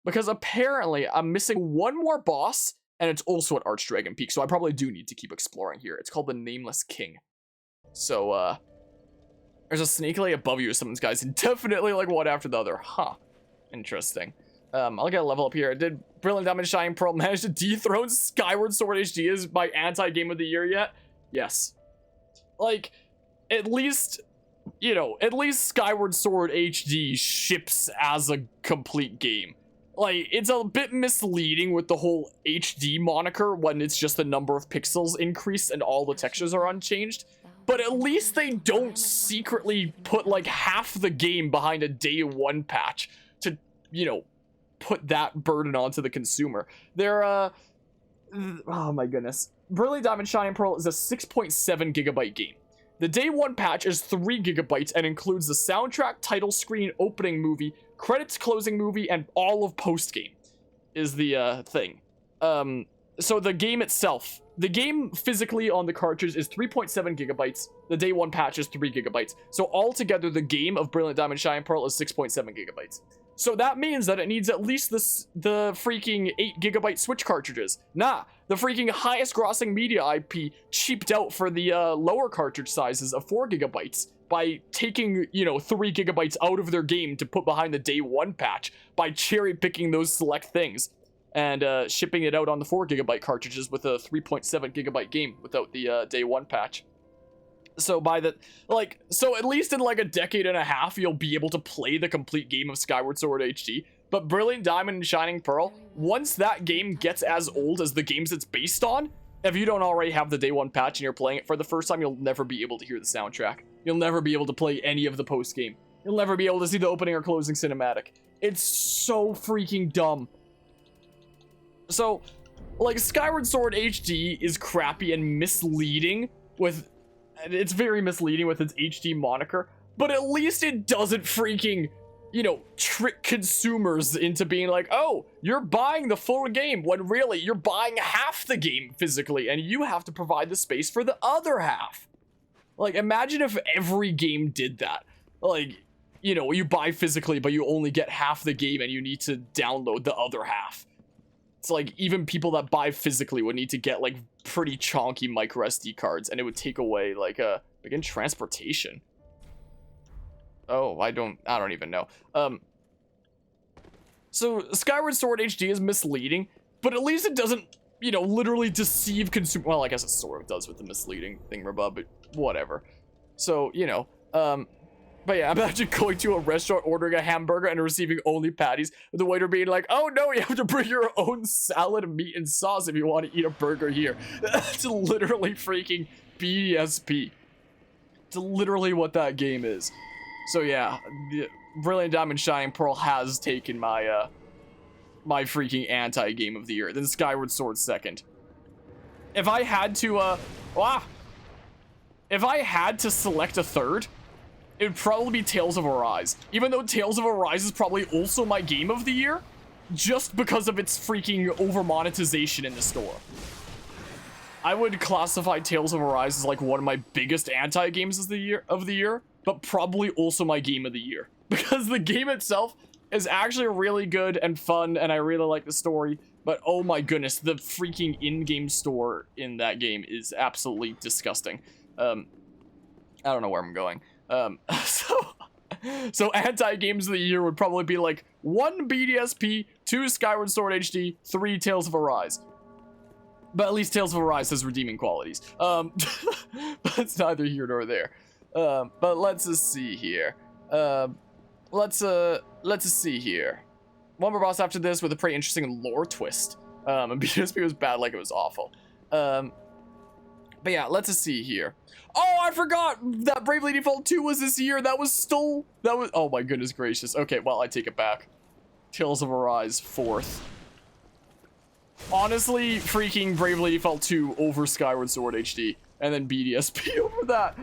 because apparently I'm missing one more boss, and it's also at Archdragon Peak, so I probably do need to keep exploring here. It's called the Nameless King. So, there's a snake lay above you or something, guys, and definitely like one after the other. Huh. Interesting. I'll get a level up here. Did Brilliant Diamond Shining Pearl manage to dethrone Skyward Sword HD as my anti-game of the year yet? Yes. Like, at least, you know, at least Skyward Sword HD ships as a complete game. Like, it's a bit misleading with the whole HD moniker when it's just the number of pixels increased and all the textures are unchanged. But at least they don't secretly put like half the game behind a day one patch to, you know, put that burden onto the consumer. They're, oh my goodness. Brilliant Diamond Shining Pearl is a 6.7 gigabyte game. The day one patch is 3 gigabytes and includes the soundtrack, title screen, opening movie, credits, closing movie, and all of post-game is the thing. So the game itself, the game physically on the cartridge is 3.7 gigabytes. The day one patch is 3 gigabytes. So altogether, the game of Brilliant Diamond Shining Pearl is 6.7 gigabytes. So that means that it needs at least the freaking 8 gigabyte Switch cartridges. Nah, the freaking highest grossing media IP cheaped out for the lower cartridge sizes of 4 gigabytes by taking, you know, 3 gigabytes out of their game to put behind the day one patch by cherry picking those select things and shipping it out on the 4 gigabyte cartridges with a 3.7 gigabyte game without the day one patch. So by the, like, so at least in like a decade and a half, you'll be able to play the complete game of Skyward Sword HD. But Brilliant Diamond and Shining Pearl, once that game gets as old as the games it's based on, if you don't already have the day one patch and you're playing it for the first time, you'll never be able to hear the soundtrack. You'll never be able to play any of the post game. You'll never be able to see the opening or closing cinematic. It's so freaking dumb. So, like, Skyward Sword HD is crappy and misleading with... It's very misleading with its HD moniker, but at least it doesn't freaking, you know, trick consumers into being like, oh, you're buying the full game, when really you're buying half the game physically, and you have to provide the space for the other half. Like, imagine if every game did that. Like, you know, you buy physically, but you only get half the game, and you need to download the other half. It's like, even people that buy physically would need to get, like, pretty chonky micro SD cards, and it would take away, like, begin transportation. Oh, I don't even know. So, Skyward Sword HD is misleading, but at least it doesn't, you know, literally deceive consumers. Well, I guess it sort of does with the misleading thingamabub, but whatever. So, you know, but yeah, imagine going to a restaurant, ordering a hamburger, and receiving only patties, with the waiter being like, oh no, you have to bring your own salad, meat, and sauce if you want to eat a burger here. That's literally freaking BDSP. It's literally what that game is. So yeah, the Brilliant Diamond Shining Pearl has taken my, my freaking anti-game of the year, then Skyward Sword second. If I had to, if I had to select a third, it would probably be Tales of Arise. Even though Tales of Arise is probably also my game of the year, just because of its freaking over-monetization in the store. I would classify Tales of Arise as like one of my biggest anti-games of the year, but probably also my game of the year. Because the game itself is actually really good and fun, and I really like the story, but oh my goodness, the freaking in-game store in that game is absolutely disgusting. I don't know where I'm going. So anti-games of the year would probably be like 1 BDSP, 2 Skyward Sword HD, 3 Tales of Arise. But at least Tales of Arise has redeeming qualities. But it's neither here nor there. But let's just see here. Let's just see here. One more boss after this with a pretty interesting lore twist. And BDSP was bad, like it was awful. But yeah, let's just see here. Oh, I forgot that Bravely Default 2 was this year. That was, oh my goodness gracious. Okay, well, I take it back. Tales of Arise, 4th. Honestly, freaking Bravely Default 2 over Skyward Sword HD. And then BDSP over that.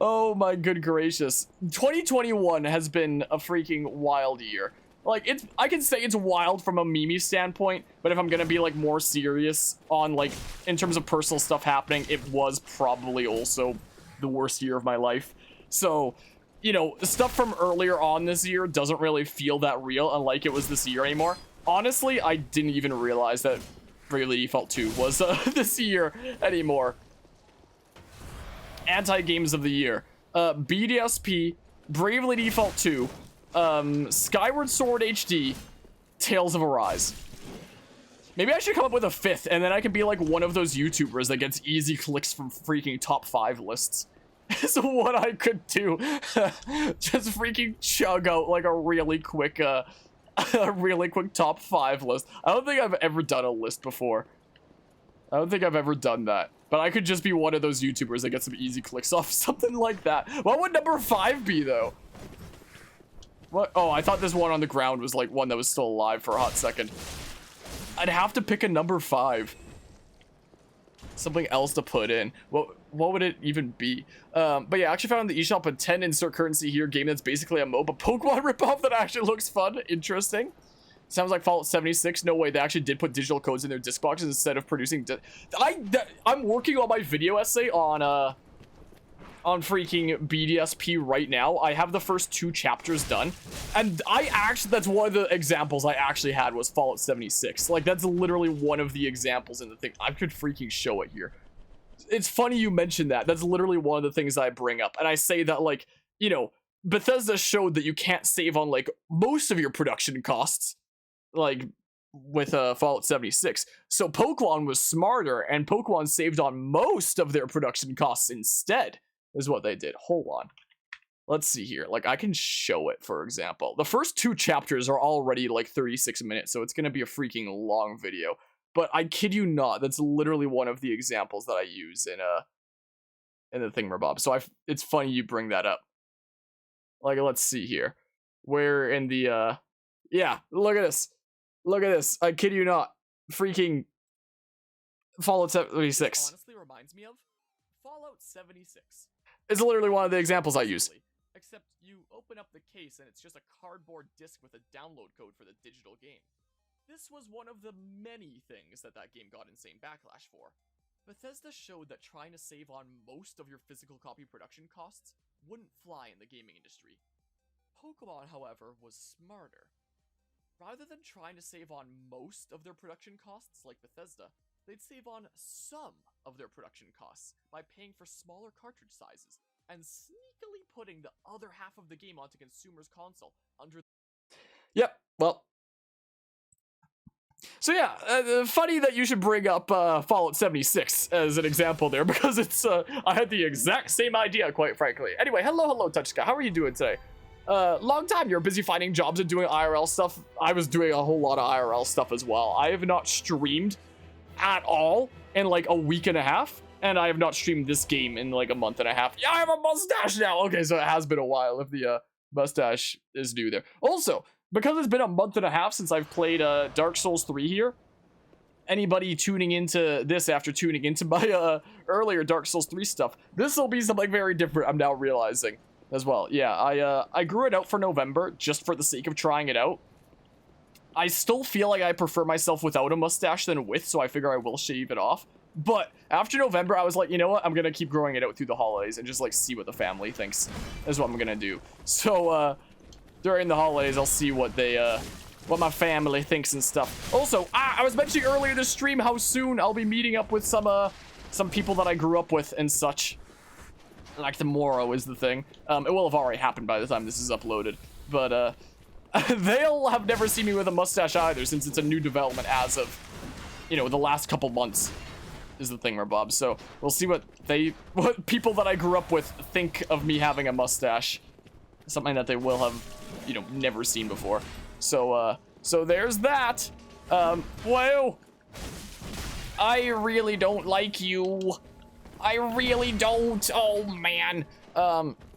Oh my good gracious. 2021 has been a freaking wild year. Like, I can say it's wild from a meme standpoint, but if I'm gonna be, like, more serious on, like, in terms of personal stuff happening, it was probably also the worst year of my life. So, you know, stuff from earlier on this year doesn't really feel that real, unlike it was this year anymore. Honestly, I didn't even realize that Bravely Default 2 was this year anymore. Anti-games of the year. BDSP, Bravely Default 2, Skyward Sword HD, Tales of Arise. Maybe I should come up with a fifth, and then I could be like one of those YouTubers that gets easy clicks from freaking top 5 lists. Is what I could do. Just freaking chug out like a really quick top 5 list. I don't think I've ever done a list before. I don't think I've ever done that. But I could just be one of those YouTubers that gets some easy clicks off something like that. What would number 5 be though? What? Oh, I thought this one on the ground was like one that was still alive for a hot second. I'd have to pick a number 5. Something else to put in. What would it even be? But yeah, I actually found the eShop a 10 insert currency here game that's basically a MOBA Pokemon ripoff that actually looks fun. Interesting. Sounds like Fallout 76. No way, they actually did put digital codes in their disc boxes instead of producing. I'm working on my video essay on freaking BDSP right now. I have the first 2 chapters done, and that's one of the examples I actually had was Fallout 76. Like, that's literally one of the examples in the thing. I could freaking show it here. It's funny you mentioned that. That's literally one of the things I bring up, and I say that, like, you know, Bethesda showed that you can't save on like most of your production costs, like with Fallout 76. So Pokemon was smarter, and Pokemon saved on most of their production costs instead. Is what they did. Hold on. Let's see here. Like, I can show it, for example. The first 2 chapters are already like 36 minutes, so it's going to be a freaking long video. But I kid you not, that's literally one of the examples that I use in the thingamabob. So it's funny you bring that up. Like, let's see here. Where in the, yeah, look at this. Look at this. I kid you not. Freaking Fallout 76. Honestly reminds me of Fallout 76. It's literally one of the examples I use. Except you open up the case and it's just a cardboard disc with a download code for the digital game. This was one of the many things that game got insane backlash for. Bethesda showed that trying to save on most of your physical copy production costs wouldn't fly in the gaming industry. Pokemon, however, was smarter. Rather than trying to save on most of their production costs like Bethesda, they'd save on some of their production costs by paying for smaller cartridge sizes and sneakily putting the other half of the game onto consumers' console under. Yep, well. So yeah, funny that you should bring up Fallout 76 as an example there, because it's I had the exact same idea, quite frankly. Anyway, hello, Touchsky. How are you doing today? Long time. You're busy finding jobs and doing IRL stuff. I was doing a whole lot of IRL stuff as well. I have not streamed at all in like a week and a half, and I have not streamed this game in like a month and a half. Yeah, I have a mustache now. Okay, so it has been a while if the mustache is new there. Also, because it's been a month and a half since I've played Dark Souls 3 here, anybody tuning into this after tuning into my earlier Dark Souls 3 stuff, this will be something very different, I'm now realizing as well. Yeah, I grew it out for November just for the sake of trying it out. I still feel like I prefer myself without a mustache than with, so I figure I will shave it off. But after November, I was like, you know what? I'm going to keep growing it out through the holidays and just, like, see what the family thinks is what I'm going to do. So, during the holidays, I'll see what what my family thinks and stuff. Also, I was mentioning earlier this stream how soon I'll be meeting up with some people that I grew up with and such. Like, tomorrow is the thing. It will have already happened by the time this is uploaded. But, they'll have never seen me with a mustache either, since it's a new development as of, you know, the last couple months is the thingamabob. So we'll see what people that I grew up with think of me having a mustache. Something that they will have, you know, never seen before. So, so there's that. Whoa. I really don't like you. I really don't. Oh, man.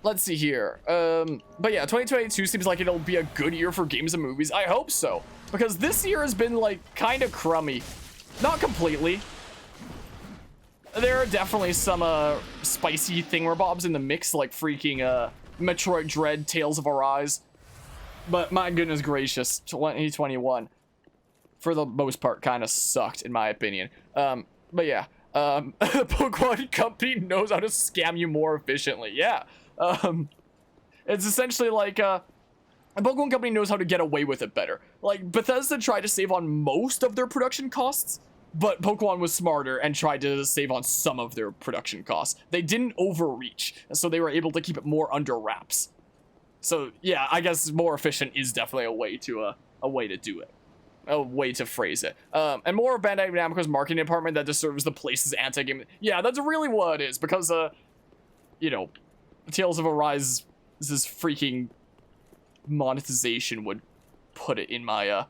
Let's see here. But yeah, 2022 seems like it'll be a good year for games and movies. I hope so, because this year has been like kind of crummy. Not completely. There are definitely some spicy thingamabobs in the mix, like freaking Metroid Dread, Tales of Arise. But my goodness gracious, 2021 for the most part kind of sucked in my opinion. But yeah. The Pokemon company knows how to scam you more efficiently. Yeah. It's essentially like, a Pokemon company knows how to get away with it better. Like, Bethesda tried to save on most of their production costs, but Pokemon was smarter and tried to save on some of their production costs. They didn't overreach, so they were able to keep it more under wraps. So, yeah, I guess more efficient is definitely a way to do it. A way to phrase it. And more of Bandai Namco's marketing department that just serves the place's anti-game. Yeah, that's really what it is, because, you know, Tales of Arise's freaking monetization would put it in my,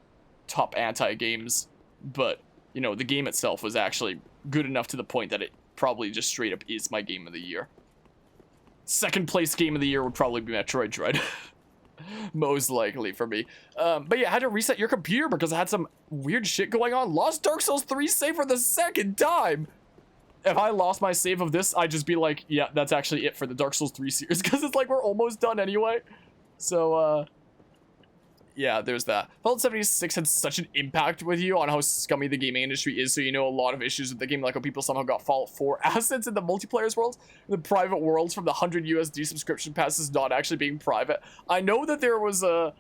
top anti-games. But, you know, the game itself was actually good enough to the point that it probably just straight up is my game of the year. Second place game of the year would probably be Metroid Dread. Most likely for me. But yeah, I had to reset your computer because I had some weird shit going on. Lost Dark Souls 3 save for the second time. If I lost my save of this, I'd just be like, yeah, that's actually it for the Dark Souls 3 series. Because it's like we're almost done anyway. So, yeah, there's that. Fallout 76 had such an impact with you on how scummy the gaming industry is, so you know a lot of issues with the game, like how people somehow got Fallout 4 assets in the multiplayer's worlds, the private worlds from the 100 USD subscription passes not actually being private. I know that there was a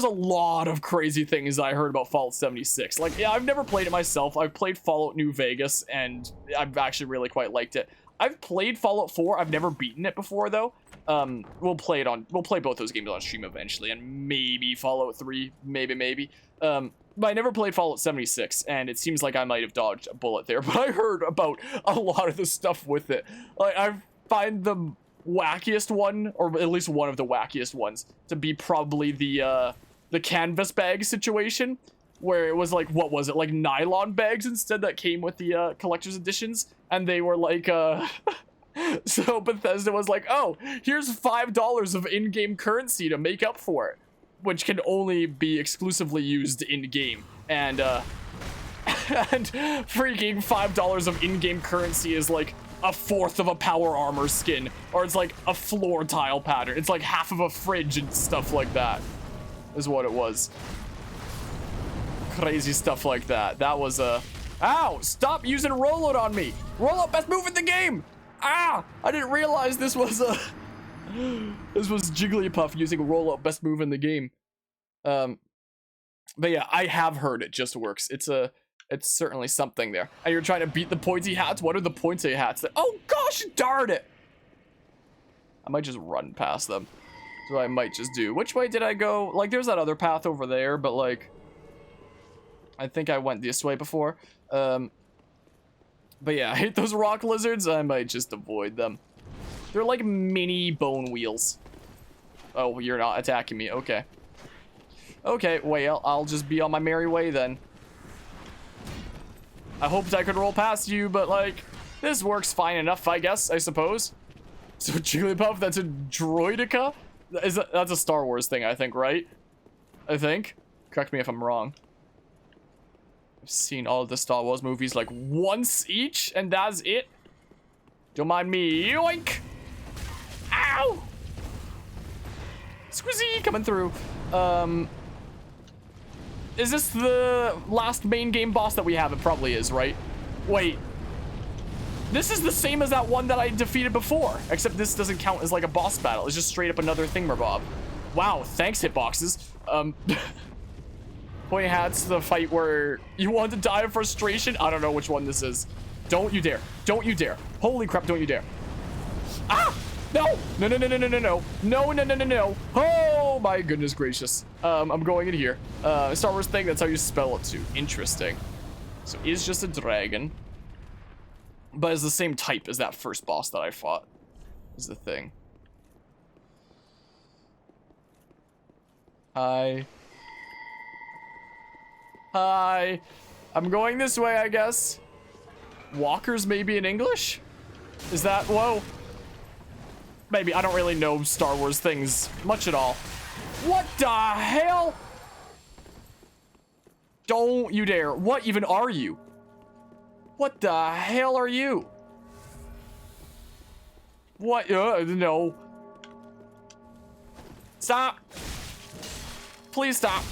lot of crazy things that I heard about Fallout 76. Like, yeah, I've never played it myself. I've played Fallout New Vegas, and I've actually really quite liked it. I've played Fallout 4. I've never beaten it before, though. We'll play both those games on stream eventually, and maybe Fallout 3, maybe. But I never played Fallout 76, and it seems like I might have dodged a bullet there, but I heard about a lot of the stuff with it. Like, I find the wackiest one, or at least one of the wackiest ones, to be probably the canvas bag situation, where it was like, what was it, like nylon bags instead that came with the collector's editions, and they were like, so Bethesda was like, oh, here's $5 of in-game currency to make up for it, which can only be exclusively used in-game, and freaking $5 of in-game currency is like a fourth of a power armor skin, or it's like a floor tile pattern. It's like half of a fridge and stuff like that, is what it was. Crazy stuff like that. That was ow! Stop using rollout on me! Rollout, best move in the game! Ah! I didn't realize this was this was Jigglypuff using rollout, best move in the game. But yeah, I have heard it just works. It's certainly something there. And you're trying to beat the pointy hats? What are the pointy hats that— oh gosh darn it! I might just run past them. That's what I might just do. Which way did I go? Like, there's that other path over there, but like, I think I went this way before. But yeah, I hate those rock lizards. I might just avoid them. They're like mini bone wheels. Oh, you're not attacking me. Okay. Okay, well, I'll just be on my merry way then. I hoped I could roll past you, but like, this works fine enough, I guess, I suppose. So Jigglypuff, that's a droidica? That's a Star Wars thing, I think, right? I think. Correct me if I'm wrong. I've seen all of the Star Wars movies like once each, and that's it. Don't mind me. Yoink! Ow! Squizzy coming through. Is this the last main game boss that we have? It probably is, right? Wait. This is the same as that one that I defeated before, except this doesn't count as like a boss battle. It's just straight up another thingamabob. Wow, thanks, hitboxes. Pointy hats, the fight where you want to die of frustration. I don't know which one this is. Don't you dare. Don't you dare. Holy crap, don't you dare. Ah! No! No, no, no, no, no, no, no. No, no, no, no, no. Oh, my goodness gracious. I'm going in here. Star Wars thing, that's how you spell it too. Interesting. So it's just a dragon. But it's the same type as that first boss that I fought. Is the thing. Hi. Hi. I'm going this way, I guess. Walkers maybe in English? Is that— whoa. Maybe. I don't really know Star Wars things much at all. What the hell? Don't you dare. What even are you? What the hell are you? What? No. Stop. Please stop.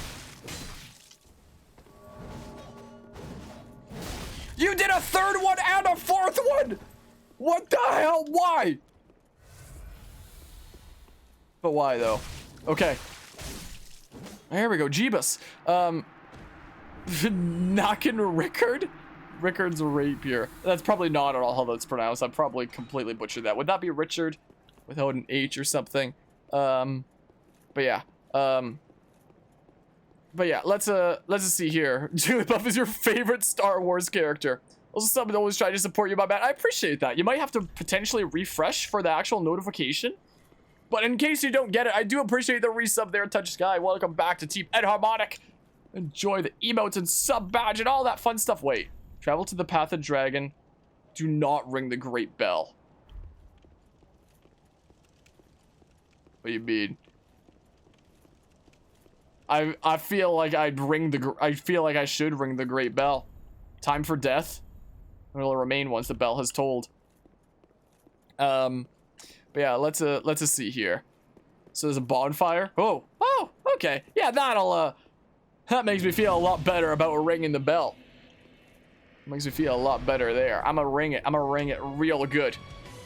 You did a third one and a fourth one! What the hell? Why? But why though? Okay. There we go, Jeebus. Knockin' Rickard? Rickard's a rapier. That's probably not at all how that's pronounced. I probably completely butchered that. Would that be Richard without an H or something? But yeah. But yeah, let's just see here. Jigglypuff is your favorite Star Wars character. Also, someone always trying to support you, my man. I appreciate that. You might have to potentially refresh for the actual notification. But in case you don't get it, I do appreciate the resub there, Touch Sky. Welcome back to Team Ed Harmonic. Enjoy the emotes and sub badge and all that fun stuff. Wait, travel to the Path of Dragon. Do not ring the Great Bell. What do you mean? I feel like I feel like I should ring the Great Bell. Time for death. It'll remain once the bell has tolled. But yeah, let's just see here. So there's a bonfire. Oh, okay. Yeah, that makes me feel a lot better about ringing the bell. Makes me feel a lot better there. I'm gonna ring it real good.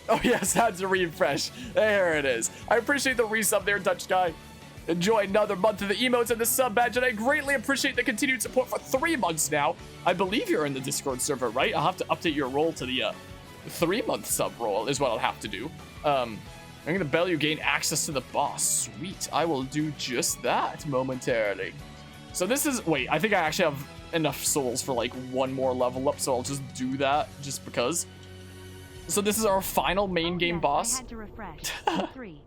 Oh yes, that's a refresh. There it is. I appreciate the resub there, Dutch Guy. Enjoy another month of the emotes and the sub badge, and I greatly appreciate the continued support for 3 months now. I believe you're in the Discord server, right? I'll have to update your role to the 3-month sub role is what I'll have to do. Ringing the bell, you gain access to the boss. Sweet, I will do just that momentarily. So this is, wait, I think I actually have enough souls for like 1 more level up, so I'll just do that just because. So this is our final main game boss. I had to refresh. 3.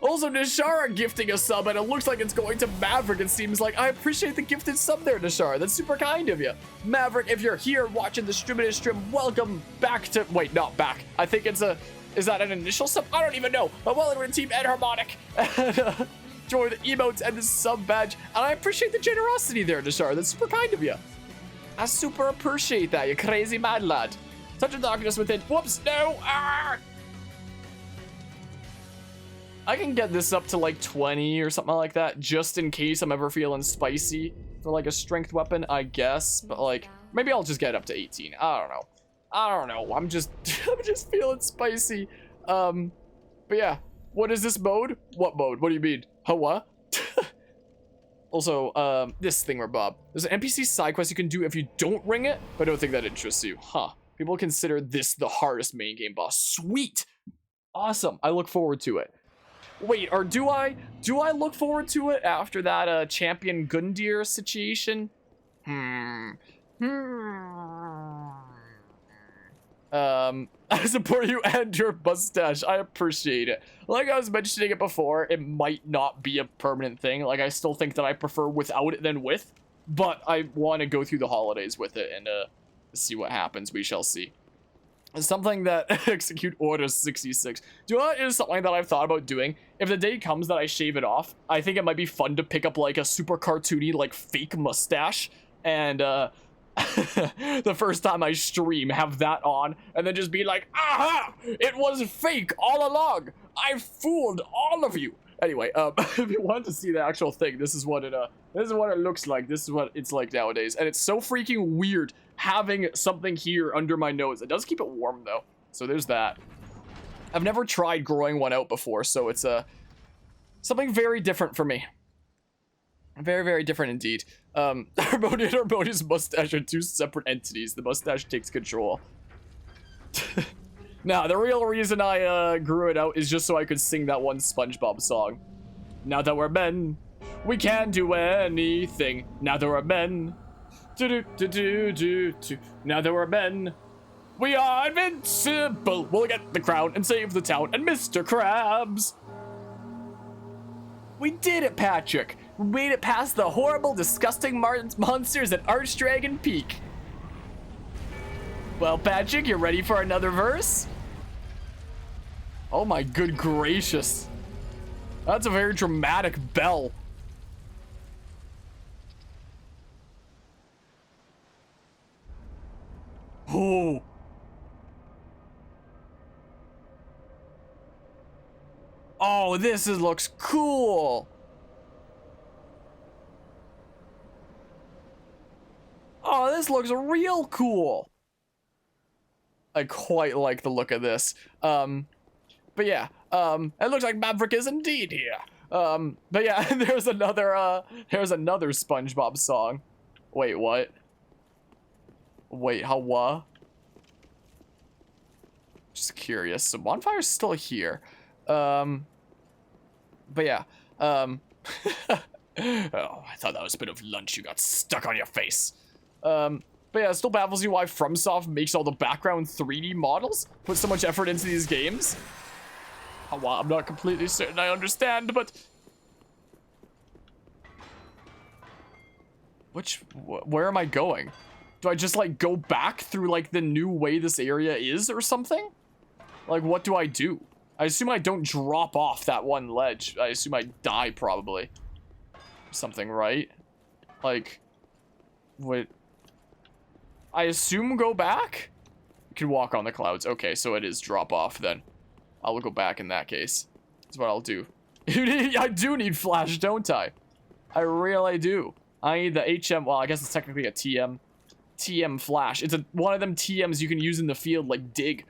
Also, Nishara gifting a sub, and it looks like it's going to Maverick, it seems like. I appreciate the gifted sub there, Nishara. That's super kind of you. Maverick, if you're here watching the stream, welcome back to... Wait, not back. I think it's a... Is that an initial sub? I don't even know. But welcome to Team Ed Harmonic. Enjoy the emotes and the sub badge. And I appreciate the generosity there, Nishara. That's super kind of you. I super appreciate that, you crazy mad lad. Touch of darkness within. Whoops, no. Ah! I can get this up to like 20 or something like that, just in case I'm ever feeling spicy for like a strength weapon, I guess. But like, maybe I'll just get up to 18. I don't know. I'm just feeling spicy. But yeah, what is this mode? What mode? What do you mean? Huh, what? Also, this thingamabob. There's an NPC side quest you can do if you don't ring it, but I don't think that interests you. Huh. People consider this the hardest main game boss. Sweet. Awesome. I look forward to it. Wait, or do I look forward to it after that champion Gundyr situation? I support you and your mustache. I appreciate it. Like I was mentioning it before, it might not be a permanent thing. Like I still think that I prefer without it than with, but I want to go through the holidays with it and see what happens. We shall see. Something that execute order 66. Do you know what is something that I've thought about doing? If the day comes that I shave it off, I think it might be fun to pick up like a super cartoony like fake mustache and the first time I stream have that on and then just be like, aha, it was fake all along. I fooled all of you. Anyway, if you want to see the actual thing, this is what it looks like. This is what it's like nowadays, and it's so freaking weird having something here under my nose. It does keep it warm though, so there's that. I've never tried growing one out before, so it's something very different for me. Very, very different indeed. Harmony and Harmony's mustache are 2 separate entities. The mustache takes control. Now, the real reason I grew it out is just so I could sing that one SpongeBob song. Now that we're men, we can do anything. Now that we're men, now that we're men, we are invincible. We'll get the crown and save the town and Mr. Krabs. We did it, Patrick. We made it past the horrible, disgusting monsters at Archdragon Peak. Well, Patrick, you ready for another verse? Oh my good gracious. That's a very dramatic bell. Oh. Oh, this looks cool. Oh, this looks real cool. I quite like the look of this. But yeah, It looks like Maverick is indeed here. But yeah, there's another SpongeBob song. Wait, what? Wait, how what? Just curious. So bonfire's still here. But yeah. Oh, I thought that was a bit of lunch you got stuck on your face. But yeah, it still baffles you why FromSoft makes all the background 3D models, put so much effort into these games. Well, I'm not completely certain I understand, but where am I going? Do I just like go back through like the new way this area is or something? Like, what do I do? I assume I don't drop off that one ledge. I assume I die probably. Something, right? Like, what? I assume go back? You can walk on the clouds. Okay, so it is drop off then. I'll go back in that case. That's what I'll do. I do need flash, don't I? I really do. I need the HM. Well, I guess it's technically a TM. TM flash. It's one of them TMs you can use in the field, like dig.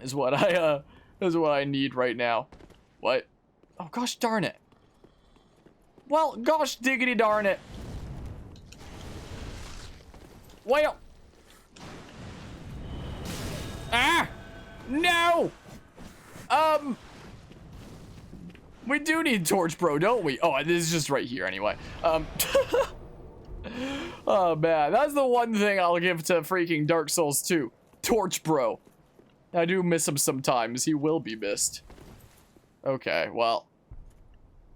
Is what I need right now. What? Oh gosh darn it. Well, gosh diggity darn it. Well. Ah! No! We do need torch, bro, don't we? Oh, this is just right here anyway. Oh man, that's the one thing I'll give to freaking Dark Souls 2. Torch, bro. I do miss him sometimes. He will be missed. Okay, well.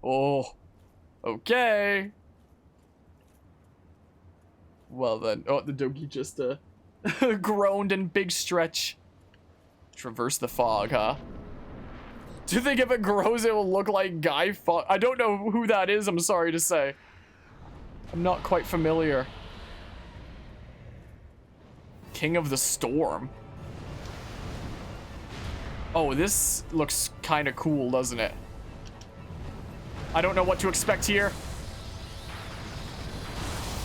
Oh. Okay. Well then. Oh, the doggy just groaned in big stretch. Traverse the fog, huh? Do you think if it grows, it will look like Guy Fawkes? I don't know who that is, I'm sorry to say. I'm not quite familiar. King of the Storm. Oh, this looks kind of cool, doesn't it? I don't know what to expect here.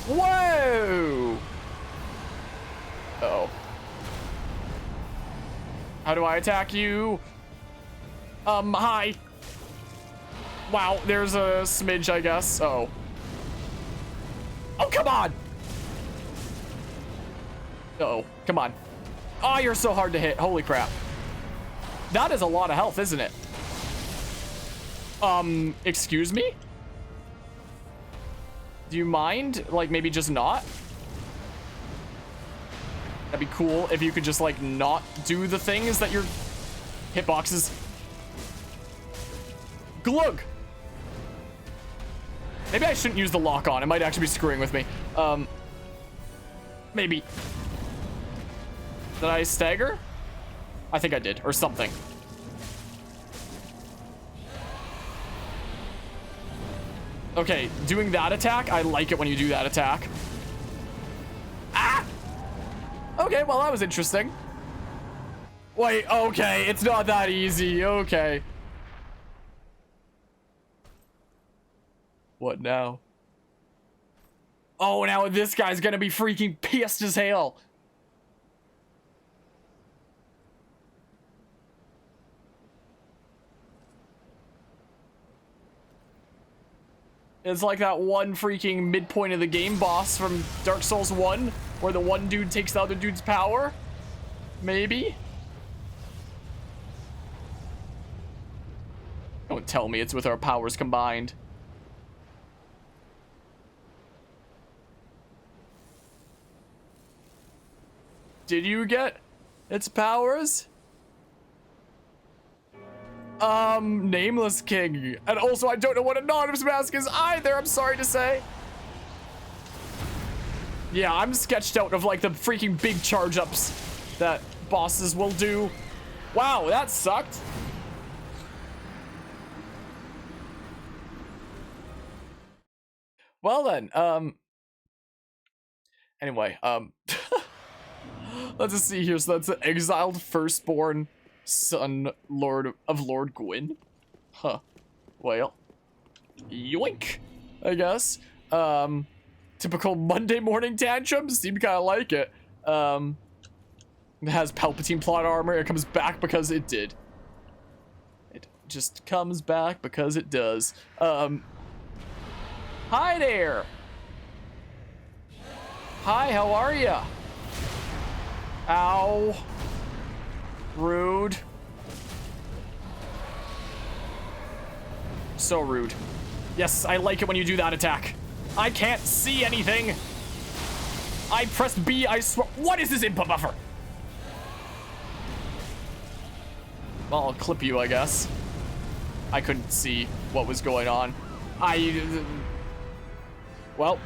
Whoa! Uh-oh. How do I attack you? Hi. Wow, there's a smidge, I guess. Oh. Oh, come on! Uh-oh, come on. Oh, you're so hard to hit. Holy crap. That is a lot of health, isn't it? Excuse me? Do you mind? Like, maybe just not? That'd be cool if you could just, like, not do the things that your hitboxes. Glug! Maybe I shouldn't use the lock on. It might actually be screwing with me. Maybe. Did I stagger? I think I did, or something. Okay, doing that attack, I like it when you do that attack. Ah! Okay, well, that was interesting. Wait, okay, it's not that easy, okay. What now? Oh, now this guy's gonna be freaking pissed as hell. It's like that one freaking midpoint of the game boss from Dark Souls 1, where the one dude takes the other dude's power. Maybe? Don't tell me it's with our powers combined. Did you get its powers? Nameless King. And also, I don't know what Anonymous Mask is either, I'm sorry to say. Yeah, I'm sketched out of, like, the freaking big charge-ups that bosses will do. Wow, that sucked. Well then, anyway, let's just see here. So that's the exiled firstborn son of Lord Gwyn. Huh. Well. Yoink, I guess. Typical Monday morning tantrums. Seem kind of like it. It has Palpatine plot armor. It comes back because it did. just comes back because it does. Hi there. Hi, how are ya? Ow. Rude. So rude. Yes, I like it when you do that attack. I can't see anything. I pressed B, I swear. What is this input buffer? Well, I'll clip you, I guess. I couldn't see what was going on. Well.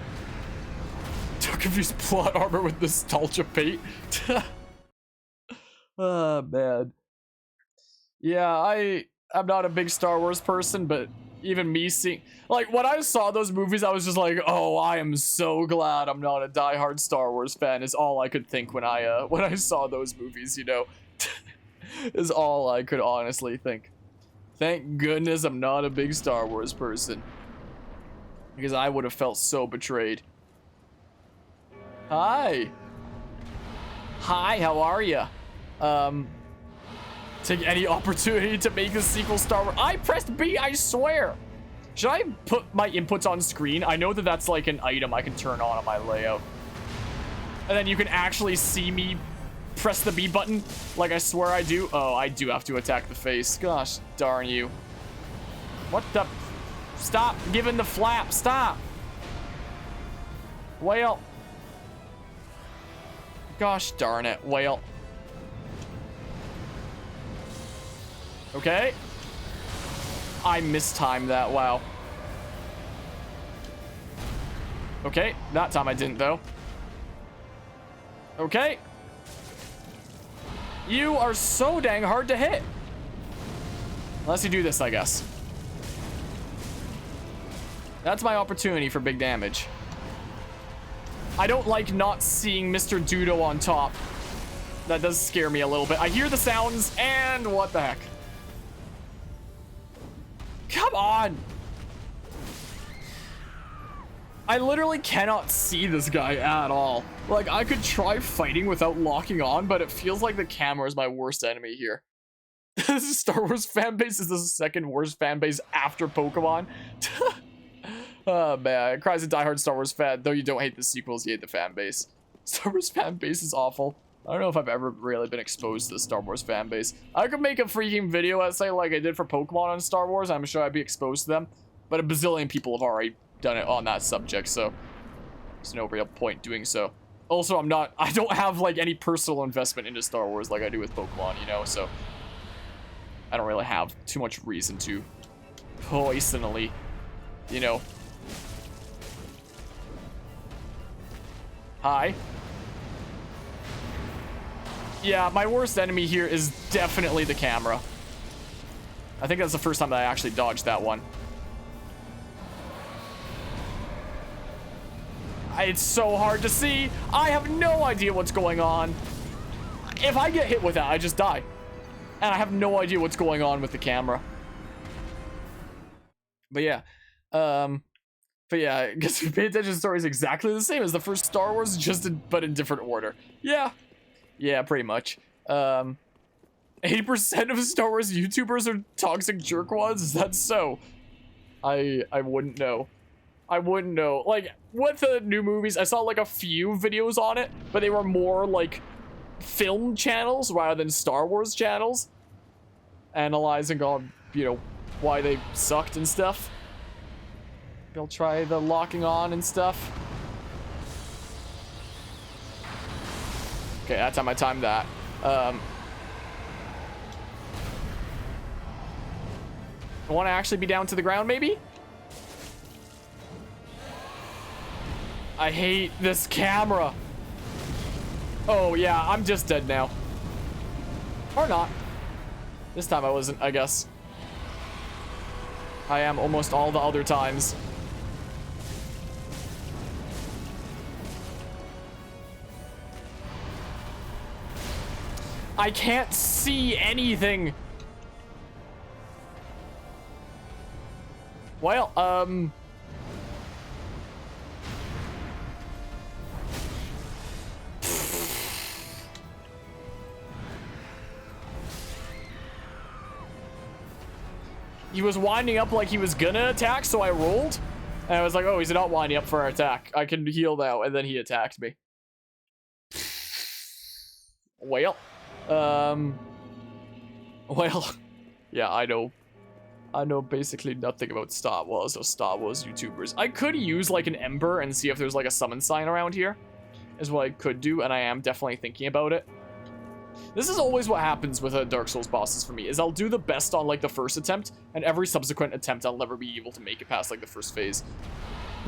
Don't confuse plot armor with nostalgia paint. Oh, man. Yeah, I'm not a big Star Wars person, but even me seeing... Like, when I saw those movies, I was just like, oh, I am so glad I'm not a diehard Star Wars fan, is all I could think when I saw those movies, you know? Is all I could honestly think. Thank goodness I'm not a big Star Wars person. Because I would have felt so betrayed. Hi. Hi, how are ya? Take any opportunity to make the sequel Star Wars. I pressed B, I swear. Should I put my inputs on screen? I know that that's like an item I can turn on my layout. And then you can actually see me press the B button like I swear I do. Oh, I do have to attack the face. Gosh darn you. What the? Stop giving the flap. Stop. Well. Gosh darn it. Well. Okay. I mistimed that. Wow. Okay. That time I didn't, though. Okay. You are so dang hard to hit. Unless you do this, I guess. That's my opportunity for big damage. I don't like not seeing Mr. Dudo on top. That does scare me a little bit. I hear the sounds, and what the heck? Come on! I literally cannot see this guy at all. Like, I could try fighting without locking on, but it feels like the camera is my worst enemy here. This Star Wars fanbase is the second worst fanbase after Pokemon. Oh man, Cries a diehard Star Wars fan. Though you don't hate the sequels, you hate the fanbase. Star Wars fanbase is awful. I don't know if I've ever really been exposed to the Star Wars fanbase. I could make a freaking video essay like I did for Pokemon on Star Wars. I'm sure I'd be exposed to them. But a bazillion people have already done it on that subject, so there's no real point doing so. Also, I don't have like any personal investment into Star Wars like I do with Pokemon, you know, so I don't really have too much reason to personally, you know. Hi. Yeah, my worst enemy here is definitely the camera. I think that's the first time that I actually dodged that one. It's so hard to see. I have no idea what's going on. If I get hit with that, I just die. And I have no idea what's going on with the camera. But yeah. I guess Pay Attention Story is exactly the same as the first Star Wars, but in different order. Yeah. Yeah, pretty much. 80% of Star Wars YouTubers are toxic jerkwads? Is that so? I wouldn't know. I wouldn't know. Like, with the new movies, I saw like a few videos on it, but they were more like film channels rather than Star Wars channels. Analyzing on, you know, why they sucked and stuff. They'll try the locking on and stuff. Okay, that time I timed that. I want to actually be down to the ground, maybe? I hate this camera. Oh, yeah, I'm just dead now. Or not. This time I wasn't, I guess. I am almost all the other times. I can't see anything. Well, he was winding up like he was gonna attack, so I rolled. And I was like, oh, he's not winding up for an attack. I can heal now. And then he attacked me. Well. Well. Yeah, I know basically nothing about Star Wars or Star Wars YouTubers. I could use like an Ember and see if there's like a summon sign around here. Is what I could do, and I am definitely thinking about it. This is always what happens with Dark Souls bosses for me, is I'll do the best on like the first attempt, and every subsequent attempt I'll never be able to make it past like the first phase.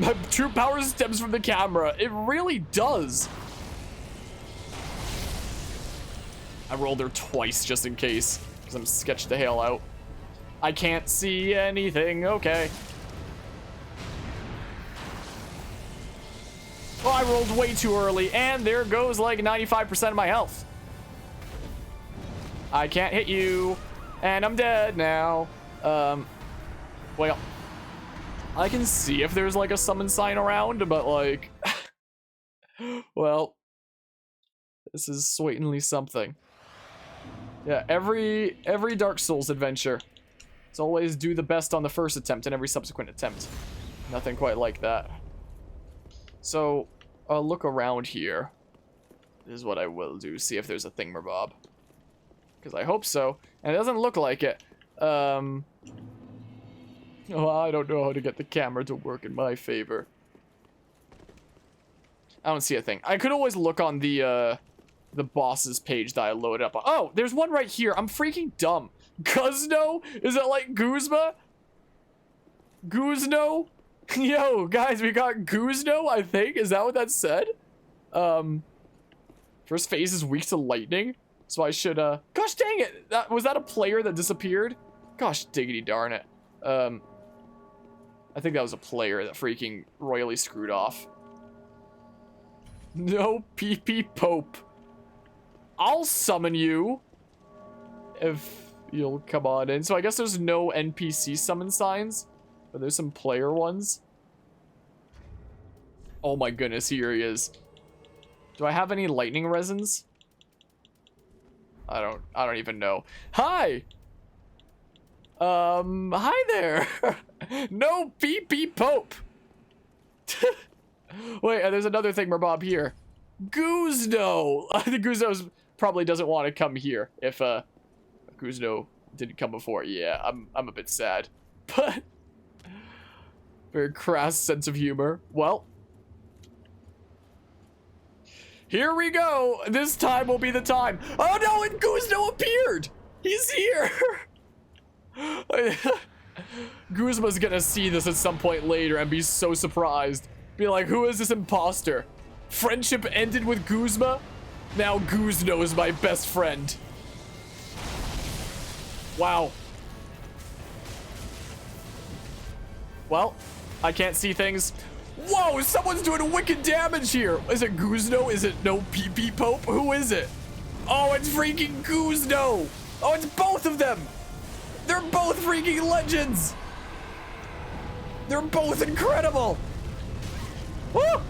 My true power stems from the camera. It really does. I rolled her twice just in case, because I'm sketched the hell out. I can't see anything. Okay. Oh, I rolled way too early, and there goes like 95% of my health. I can't hit you, and I'm dead now. Well, I can see if there's like a summon sign around, but like, well, this is certainly something. Yeah, every Dark Souls adventure, it's always do the best on the first attempt and every subsequent attempt. Nothing quite like that. So, I'll look around here. This is what I will do. See if there's a thingamabob. Because I hope so. And it doesn't look like it. Oh, I don't know how to get the camera to work in my favor. I don't see a thing. I could always look on the boss's page that I loaded up on. Oh, there's one right here. I'm freaking dumb. Guzno? Is it like Guzma? Guzno? Yo, guys, we got Guzno, I think. Is that what that said? First phase is weak to lightning. So I should, gosh dang it. Was that a player that disappeared? Gosh diggity darn it. I think that was a player that freaking royally screwed off. No PP Pope. I'll summon you. If you'll come on in. So I guess there's no NPC summon signs. But there's some player ones. Oh my goodness, here he is. Do I have any lightning resins? I don't even know. Hi! Hi there! No PP Pope! Wait, there's another thingamabob here. Guzno! I think Guzno probably doesn't want to come here if, Guzno didn't come before. Yeah, I'm a bit sad. But very crass sense of humor. Well, here we go. This time will be the time. Oh no, and Guzno appeared. He's here. Guzma's gonna see this at some point later and be so surprised. Be like, who is this imposter? Friendship ended with Guzma? Now Guzno is my best friend. Wow. Well, I can't see things. Whoa, someone's doing wicked damage here. Is it Guzno? Is it no PP Pope? Who is it? Oh, it's freaking Guzno. Oh, it's both of them. They're both freaking legends. They're both incredible. Woo!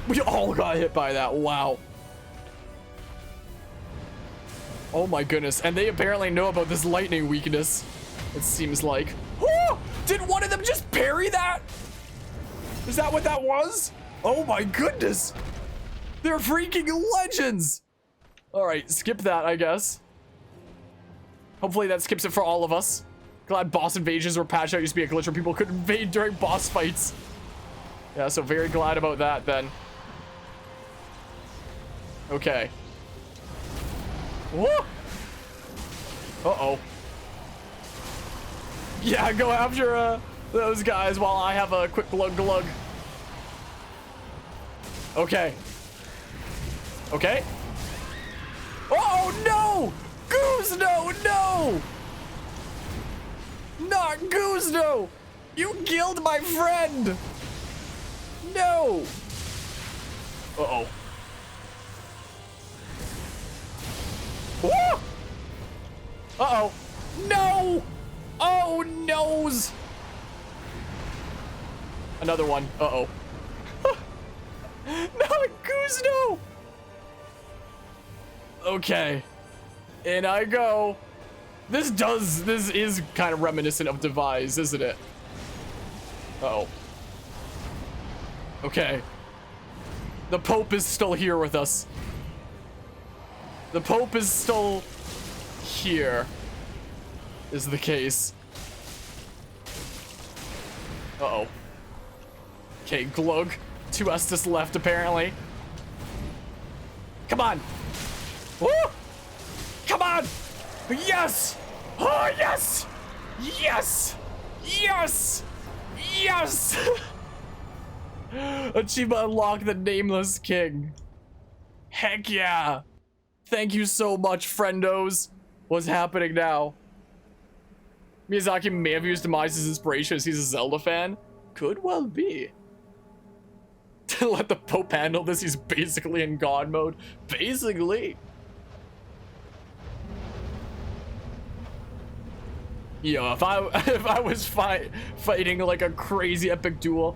We all got hit by that. Wow. Oh my goodness. And they apparently know about this lightning weakness. It seems like. Woo! Did one of them just parry that? Is that what that was? Oh my goodness. They're freaking legends. All right, skip that, I guess. Hopefully that skips it for all of us. Glad boss invasions were patched out. Used to be a glitch where people could invade during boss fights. Yeah, so very glad about that then. Okay. Woo! Uh-oh. Yeah, go after those guys while I have a quick glug. Okay. Okay. Oh no! Guzno, no! Not Guzno! You killed my friend! No! Uh-oh. Woo! Uh-oh. No! Oh, noes! Another one. Uh-oh. Not Guzno! Okay. In I go. This is kind of reminiscent of Devise, isn't it? Uh-oh. Okay. The Pope is still here with us. The Pope is still here, is the case. Uh-oh. Okay, Glug. 2 Estus left, apparently. Come on! Woo! Come on! Yes! Oh, yes! Yes! Yes! Yes! Achievement unlocked, the Nameless King. Heck yeah! Thank you so much, friendos. What's happening now? Miyazaki may have used Demise as inspiration as he's a Zelda fan. Could well be. To let the Pope handle this, he's basically in God mode. Basically. Yo, if I was fighting like a crazy epic duel,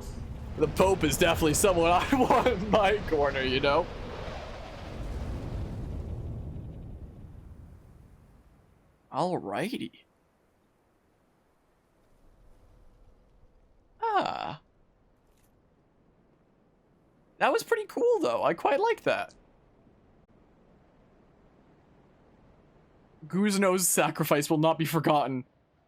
the Pope is definitely someone I want in my corner, you know? Alrighty. Ah. That was pretty cool, though. I quite like that. Guzno's sacrifice will not be forgotten.